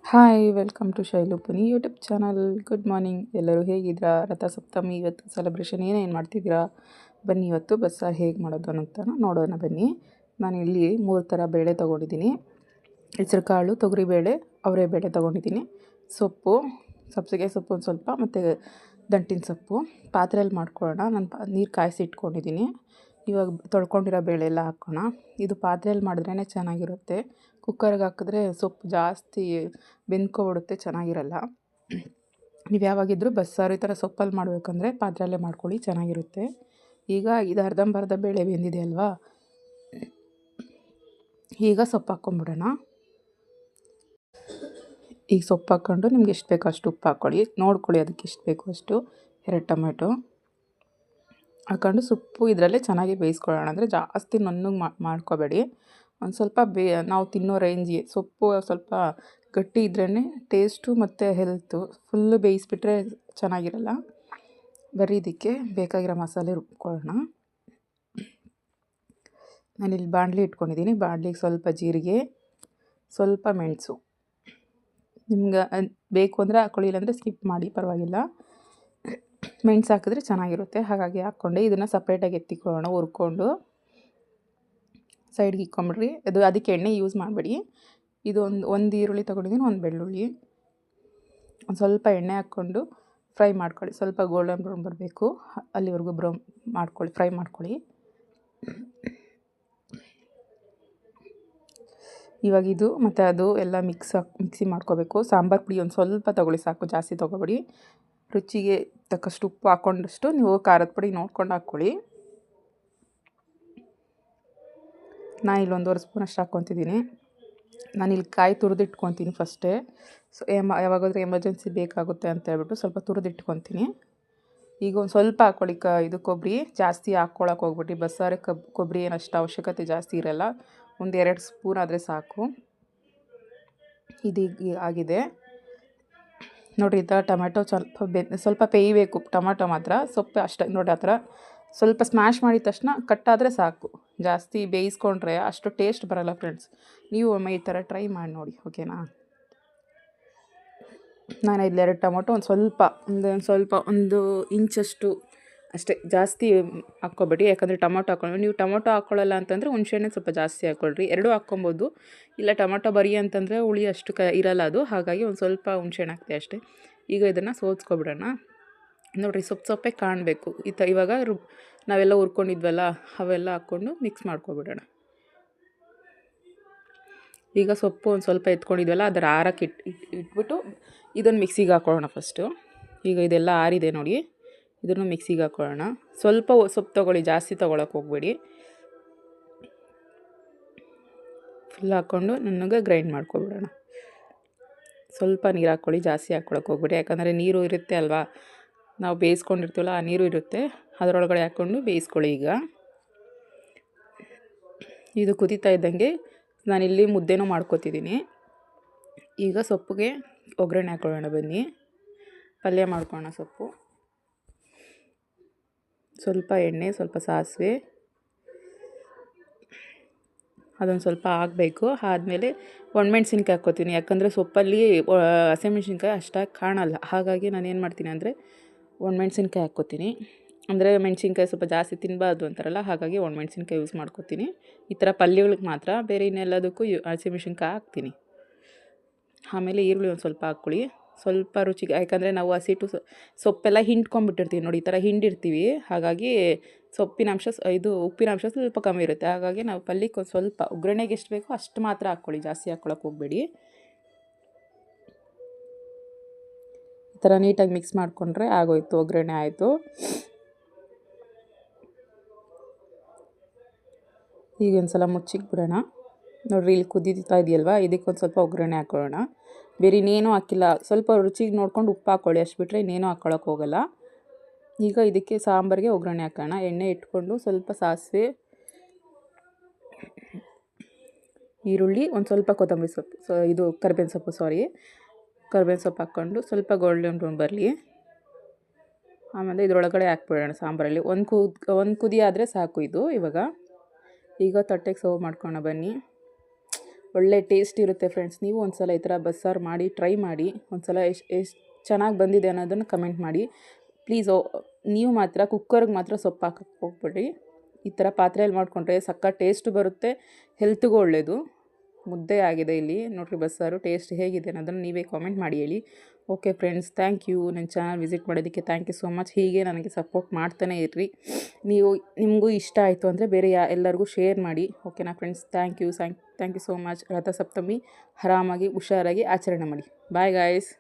Hi welcome to Shailupuni YouTube channel. Good morning, ಎಲ್ಲರೂ ಹೇಗಿದ್ದೀರಾ? ರಥಸಪ್ತಮಿ ಇವತ್ತು ಸೆಲೆಬ್ರೇಷನ್ ಏನೇನು ಮಾಡ್ತಿದ್ದೀರಾ? ಬನ್ನಿ ಇವತ್ತು ಬಸ್ಸಾರು ಹೇಗೆ ಮಾಡೋದು ಅಂತ ನೋಡೋಣ ಬನ್ನಿ. ನಾನು ಇಲ್ಲಿ 3 ಥರ ಬೇಳೆ ತೊಗೊಂಡಿದ್ದೀನಿ. ಹೆಸರು ಕಾಳು, ತೊಗರಿಬೇಳೆ, ಅವರೆಬೇಳೆ ತೊಗೊಂಡಿದ್ದೀನಿ. ಸೊಪ್ಪು, ಸಬ್ಸಿಗೆ ಸೊಪ್ಪು ಒಂದು ಸ್ವಲ್ಪ, ಮತ್ತು ದಂಟಿನ ಸೊಪ್ಪು. ಪಾತ್ರೆಯಲ್ಲಿ ಮಾಡ್ಕೊಳ್ಳೋಣ. ನಾನು ನೀರು ಕಾಯಿಸಿ ಇಟ್ಕೊಂಡಿದ್ದೀನಿ. ಇವಾಗ ತೊಳ್ಕೊಂಡಿರೋ ಬೇಳೆ ಎಲ್ಲ ಹಾಕೋಣ. ಇದು ಪಾತ್ರೆಯಲ್ಲಿ ಮಾಡಿದ್ರೇ ಚೆನ್ನಾಗಿರುತ್ತೆ. ಕುಕ್ಕರ್ಗೆ ಹಾಕಿದ್ರೆ ಸೊಪ್ಪು ಜಾಸ್ತಿ ಬೆಂದ್ಕೊಬಿಡುತ್ತೆ, ಚೆನ್ನಾಗಿರಲ್ಲ. ನೀವು ಯಾವಾಗಿದ್ದರೂ ಬಸ್ಸಾರು ಈ ಥರ ಸೊಪ್ಪಲ್ಲಿ ಮಾಡಬೇಕಂದ್ರೆ ಪಾತ್ರೆಯಲ್ಲೇ ಮಾಡ್ಕೊಳ್ಳಿ, ಚೆನ್ನಾಗಿರುತ್ತೆ. ಈಗ ಇದು ಅರ್ಧಂಬರ್ಧ ಬೇಳೆ ಬೆಂದಿದೆ ಅಲ್ವಾ, ಈಗ ಸೊಪ್ಪು ಹಾಕ್ಕೊಂಬಿಡೋಣ. ಈಗ ಸೊಪ್ಪು ಹಾಕ್ಕೊಂಡು ನಿಮ್ಗೆ ಎಷ್ಟು ಬೇಕೋ ಅಷ್ಟು ಉಪ್ಪು ಹಾಕ್ಕೊಳ್ಳಿ, ನೋಡ್ಕೊಳ್ಳಿ ಅದಕ್ಕೆ ಎಷ್ಟು ಬೇಕೋ ಅಷ್ಟು. 2 ಟೊಮೆಟೊ ಹಾಕ್ಕೊಂಡು ಸೊಪ್ಪು ಇದರಲ್ಲೇ ಚೆನ್ನಾಗಿ ಬೇಯಿಸ್ಕೊಳ್ಳೋಣ. ಅಂದರೆ ಜಾಸ್ತಿ ನುಣ್ಣಗೆ ಮಾಡ್ಕೋಬೇಡಿ. ಒಂದು ಸ್ವಲ್ಪ ನಾವು ತಿನ್ನೋ ರೇಂಜಿಗೆ ಸೊಪ್ಪು ಸ್ವಲ್ಪ ಗಟ್ಟಿ ಇದ್ರೇ ಟೇಸ್ಟು ಮತ್ತು ಹೆಲ್ತು. ಫುಲ್ಲು ಬೇಯಿಸ್ಬಿಟ್ರೆ ಚೆನ್ನಾಗಿರಲ್ಲ. ಬರೀ ಇದಕ್ಕೆ ಬೇಕಾಗಿರೋ ಮಸಾಲೆ ರುಬ್ಕೊಳ್ಳೋಣ. ನಾನಿಲ್ಲಿ ಬಾಣಲಿ ಇಟ್ಕೊಂಡಿದ್ದೀನಿ. ಬಾಣಲಿಗೆ ಸ್ವಲ್ಪ ಜೀರಿಗೆ, ಸ್ವಲ್ಪ ಮೆಣಸು. ನಿಮ್ಗೆ ಬೇಕು ಅಂದರೆ ಹಾಕ್ಕೊಳ್ಳಿ, ಇಲ್ಲಾಂದರೆ ಸ್ಕಿಪ್ ಮಾಡಿ, ಪರವಾಗಿಲ್ಲ. ಮೆಣಸು ಹಾಕಿದ್ರೆ ಚೆನ್ನಾಗಿರುತ್ತೆ, ಹಾಗಾಗಿ ಹಾಕ್ಕೊಂಡೆ. ಇದನ್ನು ಸಪ್ರೇಟಾಗಿ ಎತ್ತಿಕೊಳ್ಳೋಣ. ಹುರ್ಕೊಂಡು ಸೈಡ್ಗೆ ಇಕ್ಕೊಂಬಿಡ್ರಿ. ಅದಕ್ಕೆ ಎಣ್ಣೆ ಯೂಸ್ ಮಾಡಬೇಡಿ. ಇದು ಒಂದು ಈರುಳ್ಳಿ ತೊಗೊಂಡಿದ್ದೀನಿ, ಒಂದು ಬೆಳ್ಳುಳ್ಳಿ. ಒಂದು ಸ್ವಲ್ಪ ಎಣ್ಣೆ ಹಾಕ್ಕೊಂಡು ಫ್ರೈ ಮಾಡ್ಕೊಳ್ಳಿ. ಸ್ವಲ್ಪ ಗೋಲ್ಡನ್ ಬ್ರೌನ್ ಬರಬೇಕು, ಅಲ್ಲಿವರೆಗೂ ಫ್ರೈ ಮಾಡ್ಕೊಳ್ಳಿ. ಇವಾಗ ಇದು ಮತ್ತು ಅದು ಎಲ್ಲ ಮಿಕ್ಸಿ ಮಾಡ್ಕೋಬೇಕು. ಸಾಂಬಾರು ಪುಡಿ ಒಂದು ಸ್ವಲ್ಪ ತೊಗೊಳ್ಳಿ, ಸಾಕು, ಜಾಸ್ತಿ ತೊಗೊಬೇಡಿ. ರುಚಿಗೆ ತಕ್ಕಷ್ಟು ಉಪ್ಪು ಹಾಕ್ಕೊಂಡಷ್ಟು ನೀವು ಖಾರದ ಪುಡಿ ನೋಡ್ಕೊಂಡು ಹಾಕ್ಕೊಳ್ಳಿ. ನಾನು ಇಲ್ಲಿ 1.5 ಸ್ಪೂನಷ್ಟು ಹಾಕ್ಕೊತಿದ್ದೀನಿ. ನಾನಿಲ್ಲಿ ಕಾಯಿ ತುರಿದಿಟ್ಕೊತೀನಿ ಫಸ್ಟೇ. ಯಾವಾಗಾದ್ರೂ ಎಮರ್ಜೆನ್ಸಿ ಬೇಕಾಗುತ್ತೆ ಅಂತ ಹೇಳ್ಬಿಟ್ಟು ಸ್ವಲ್ಪ ತುರಿದಿಟ್ಕೊತೀನಿ. ಈಗ ಒಂದು ಸ್ವಲ್ಪ ಹಾಕ್ಕೊಳ್ಳಿ ಇದು ಕೊಬ್ಬರಿ. ಜಾಸ್ತಿ ಹಾಕ್ಕೊಳಕ್ಕೆ ಹೋಗ್ಬಿಟ್ಟು ಬಸ್ಸಾರೆ ಕೊಬ್ಬರಿ ಏನು ಅಷ್ಟು ಅವಶ್ಯಕತೆ ಜಾಸ್ತಿ ಇರೋಲ್ಲ. ಒಂದು 2 ಸ್ಪೂನ್ ಆದರೆ ಸಾಕು. ಇದೀಗ ಆಗಿದೆ ನೋಡಿರಿ. ಈ ಥರ ಟೊಮೆಟೊ ಸ್ವಲ್ಪ ಬೇಯಬೇಕು ಟೊಮೆಟೊ ಮಾತ್ರ. ಸೊಪ್ಪು ಅಷ್ಟೇ ನೋಡಿ, ಆ ಥರ ಸ್ವಲ್ಪ ಸ್ಮ್ಯಾಶ್ ಮಾಡಿದ ತಕ್ಷಣ ಕಟ್ಟಾದರೆ ಸಾಕು. ಜಾಸ್ತಿ ಬೇಯಿಸ್ಕೊಂಡ್ರೆ ಅಷ್ಟು ಟೇಸ್ಟ್ ಬರೋಲ್ಲ ಫ್ರೆಂಡ್ಸ್. ನೀವು ಒಮ್ಮೆ ಈ ಥರ ಟ್ರೈ ಮಾಡಿ ನೋಡಿ, ಓಕೆನಾ? ನಾನು ಇಲ್ಲಿ 2 ಟೊಮೊಟೊ ಒಂದು ಇಂಚಷ್ಟು ಅಷ್ಟೇ, ಜಾಸ್ತಿ ಹಾಕ್ಕೊಬೇಡಿ. ಯಾಕಂದರೆ ಟೊಮೊಟೊ ಹಾಕ್ಕೊಂಡು ನೀವು ಟೊಮೊಟೊ ಹಾಕ್ಕೊಳ್ಳಲ್ಲ ಅಂತಂದರೆ ಹುಣಸೆಹಣ್ಣೆ ಸ್ವಲ್ಪ ಜಾಸ್ತಿ ಹಾಕ್ಕೊಳ್ರಿ. 2 ಹಾಕ್ಕೊಬೋದು. ಇಲ್ಲ ಟೊಮೊಟೊ ಬರೀ ಅಂತಂದರೆ ಹುಳಿ ಅಷ್ಟು ಇರಲ್ಲ ಅದು, ಹಾಗಾಗಿ ಒಂದು ಸ್ವಲ್ಪ ಹುಣಸೆಹಣ್ಣು ಹಾಕ್ತೆ ಅಷ್ಟೇ. ಈಗ ಇದನ್ನು ಸೋಸ್ಕೊಬಿಡೋಣ. ನೋಡಿರಿ, ಸೊಪ್ಪೇ ಕಾಣಬೇಕು. ಇವಾಗ ನಾವೆಲ್ಲ ಹುರ್ಕೊಂಡಿದ್ವಲ್ಲ ಅವೆಲ್ಲ ಹಾಕ್ಕೊಂಡು ಮಿಕ್ಸ್ ಮಾಡ್ಕೊಬಿಡೋಣ. ಈಗ ಸೊಪ್ಪು ಒಂದು ಸ್ವಲ್ಪ ಎತ್ಕೊಂಡಿದ್ವಲ್ಲ ಅದರ ಆರಕ್ಕೆ ಇಟ್ಬಿಟ್ಟು ಇದನ್ನು ಮಿಕ್ಸಿಗೆ ಹಾಕ್ಕೊಳ್ಳೋಣ ಫಸ್ಟು. ಈಗ ಇದೆಲ್ಲ ಆರಿದೆ ನೋಡಿ, ಇದನ್ನು ಮಿಕ್ಸಿಗೆ ಹಾಕ್ಕೊಳ್ಳೋಣ. ಸ್ವಲ್ಪ ಸೊಪ್ಪು ತೊಗೊಳ್ಳಿ, ಜಾಸ್ತಿ ತೊಗೊಳಕ್ಕೆ ಹೋಗಬೇಡಿ. ಫುಲ್ ಹಾಕ್ಕೊಂಡು ನನಗೆ ಗ್ರೈಂಡ್ ಮಾಡ್ಕೊಬಿಡೋಣ. ಸ್ವಲ್ಪ ನೀರು ಹಾಕ್ಕೊಳ್ಳಿ, ಜಾಸ್ತಿ ಹಾಕ್ಕೊಳಕ್ಕೆ ಹೋಗ್ಬೇಡಿ. ಯಾಕಂದರೆ ನೀರು ಇರುತ್ತೆ ಅಲ್ವಾ, ನಾವು ಬೇಯಿಸ್ಕೊಂಡಿರ್ತೀವಲ್ಲ ಆ ನೀರು ಇರುತ್ತೆ, ಅದರೊಳಗಡೆ ಹಾಕ್ಕೊಂಡು ಬೇಯಿಸ್ಕೊಳ್ಳಿ. ಈಗ ಇದು ಕುದೀತಾ ಇದ್ದಂಗೆ ನಾನಿಲ್ಲಿ ಮುದ್ದೆನೂ ಮಾಡ್ಕೊತಿದ್ದೀನಿ. ಈಗ ಸೊಪ್ಪಿಗೆ ಒಗ್ಗರಣೆ ಹಾಕ್ಕೊಳ್ಳೋಣ ಬನ್ನಿ. ಪಲ್ಯ ಮಾಡ್ಕೊಳ್ಳೋಣ. ಸೊಪ್ಪು, ಸ್ವಲ್ಪ ಎಣ್ಣೆ, ಸ್ವಲ್ಪ ಸಾಸಿವೆ, ಅದೊಂದು ಸ್ವಲ್ಪ ಆಗಬೇಕು. ಆದಮೇಲೆ ಒಣಮೆಣ್ಸಿನ್ಕಾಯಿ ಹಾಕ್ಕೋತೀನಿ. ಯಾಕಂದರೆ ಸೊಪ್ಪಲ್ಲಿ ಹಸಿಮೆಣ್ಸಿನ್ಕಾಯಿ ಅಷ್ಟಾಗಿ ಕಾಣಲ್ಲ, ಹಾಗಾಗಿ ನಾನು ಏನು ಮಾಡ್ತೀನಿ ಅಂದರೆ ಒಣಮೆಣ್ಸಿನ್ಕಾಯಿ ಹಾಕ್ಕೋತೀನಿ. ಅಂದರೆ ಮೆಣಸಿನ್ಕಾಯಿ ಸ್ವಲ್ಪ ಜಾಸ್ತಿ ತಿನ್ನಬಾರ್ದು ಅಂತಾರಲ್ಲ, ಹಾಗಾಗಿ ಒಣಮೆಣ್ಸಿನ್ಕಾಯಿ ಯೂಸ್ ಮಾಡ್ಕೋತೀನಿ. ಈ ಥರ ಪಲ್ಯಗಳಿಗೆ ಮಾತ್ರ, ಬೇರೆ ಇನ್ನೆಲ್ಲದಕ್ಕೂ ಹಸಿಮೆಣ್ಸಿನ್ಕಾಯಿ ಹಾಕ್ತೀನಿ. ಆಮೇಲೆ ಈರುಳ್ಳಿ ಒಂದು ಸ್ವಲ್ಪ ಹಾಕ್ಕೊಳ್ಳಿ, ಸ್ವಲ್ಪ ರುಚಿಗೆ. ಯಾಕಂದರೆ ನಾವು ಹಸಿಟ್ಟು ಸೊಪ್ಪೆಲ್ಲ ಹಿಂಡ್ಕೊಂಡ್ಬಿಟ್ಟಿರ್ತೀವಿ ನೋಡಿ, ಈ ಥರ ಹಿಂಡಿರ್ತೀವಿ. ಹಾಗಾಗಿ ಸೊಪ್ಪಿನಾಂಶ ಉಪ್ಪಿನಾಂಶ ಸ್ವಲ್ಪ ಕಮ್ಮಿ ಇರುತ್ತೆ. ಹಾಗಾಗಿ ನಾವು ಪಲ್ಯಕ್ಕೆ ಒಂದು ಸ್ವಲ್ಪ ಒಗ್ಗರಣೆಗೆ ಎಷ್ಟು ಬೇಕೋ ಅಷ್ಟು ಮಾತ್ರ ಹಾಕ್ಕೊಳ್ಳಿ, ಜಾಸ್ತಿ ಹಾಕ್ಕೊಳಕ್ಕೆ ಹೋಗಬೇಡಿ. ಈ ಥರ ನೀಟಾಗಿ ಮಿಕ್ಸ್ ಮಾಡಿಕೊಂಡ್ರೆ ಆಗೋಯ್ತು, ಒಗ್ಗರಣೆ ಆಯಿತು. ಈಗ ಒಂದು ಸಲ ಮುಚ್ಚಿಕ್ಬಿಡೋಣ. ನೋಡಿರಿ, ಇಲ್ಲಿ ಕುದೀತಾ ಇದೆಯಲ್ವಾ, ಇದಕ್ಕೊಂದು ಸ್ವಲ್ಪ ಒಗ್ಗರಣೆ ಹಾಕ್ಕೊಳ್ಳೋಣ. ಬೇರೆ ಇನ್ನೇನೂ ಹಾಕಿಲ್ಲ. ಸ್ವಲ್ಪ ರುಚಿಗೆ ನೋಡ್ಕೊಂಡು ಉಪ್ಪು ಹಾಕ್ಕೊಳ್ಳಿ, ಅಷ್ಟು ಬಿಟ್ಟರೆ ಇನ್ನೇನು ಹಾಕ್ಕೊಳಕ್ಕೆ ಹೋಗಲ್ಲ. ಈಗ ಇದಕ್ಕೆ ಸಾಂಬಾರಿಗೆ ಒಗ್ಗರಣೆ ಹಾಕೋಣ. ಎಣ್ಣೆ ಇಟ್ಕೊಂಡು ಸ್ವಲ್ಪ ಸಾಸಿವೆ, ಈರುಳ್ಳಿ, ಒಂದು ಸ್ವಲ್ಪ ಕೊತ್ತಂಬರಿ ಸೊಪ್ಪು, ಕರಿಬೇವಿನ ಸೊಪ್ಪು ಹಾಕ್ಕೊಂಡು ಸ್ವಲ್ಪ ಗೋಲ್ಡನ್ ಬ್ರೌನ್ ಬರಲಿ. ಆಮೇಲೆ ಇದರೊಳಗಡೆ ಹಾಕ್ಬಿಡೋಣ ಸಾಂಬಾರಲ್ಲಿ. ಒಂದು ಕುದಿ ಆದರೆ ಸಾಕು ಇದು. ಈಗ ತಟ್ಟೆಗೆ ಸರ್ವ್ ಮಾಡ್ಕೊಳ್ಳೋಣ ಬನ್ನಿ. ಒಳ್ಳೆ ಟೇಸ್ಟ್ ಇರುತ್ತೆ ಫ್ರೆಂಡ್ಸ್. ನೀವು ಒಂದು ಸಲ ಈ ಥರ ಬಸ್ಸಾರು ಮಾಡಿ ಟ್ರೈ ಮಾಡಿ. ಒಂದು ಸಲ ಎಷ್ಟು ಚೆನ್ನಾಗಿ ಬಂದಿದೆ ಅನ್ನೋದನ್ನು ಕಮೆಂಟ್ ಮಾಡಿ ಪ್ಲೀಸ್. ನೀವು ಮಾತ್ರ ಕುಕ್ಕರ್ಗೆ ಮಾತ್ರ ಸೊಪ್ಪು ಹಾಕಕ್ಕೆ ಹೋಗ್ಬೇಡಿ. ಈ ಥರ ಪಾತ್ರೆಯಲ್ಲಿ ಮಾಡಿಕೊಂಡ್ರೆ ಸಕ್ಕ ಟೇಸ್ಟ್ ಬರುತ್ತೆ, ಹೆಲ್ತ್ಗೂ ಒಳ್ಳೆಯದು. ಮುದ್ದೆ ಆಗಿದೆ ಇಲ್ಲಿ ನೋಡಿರಿ ಬಸ್ಸಾರು. ಟೇಸ್ಟ್ ಹೇಗಿದೆ ಅನ್ನೋದನ್ನು ನೀವೇ ಕಾಮೆಂಟ್ ಮಾಡಿ ಹೇಳಿ. Okay friends, thank you. ನನ್ನ ಚಾನಲ್ ವಿಸಿಟ್ ಮಾಡೋದಕ್ಕೆ ಥ್ಯಾಂಕ್ ಯು ಸೋ ಮಚ್. ಹೀಗೆ ನನಗೆ ಸಪೋರ್ಟ್ ಮಾಡ್ತಾನೆ ಇರ್ರಿ. ನಿಮಗೂ ಇಷ್ಟ ಆಯಿತು ಅಂದರೆ ಬೇರೆ ಎಲ್ಲರಿಗೂ ಶೇರ್ ಮಾಡಿ. ಓಕೆನಾ friends? Thank you so much. Rathasaptami ಆರಾಮಾಗಿ ಹುಷಾರಾಗಿ ಆಚರಣೆ ಮಾಡಿ. Bye guys.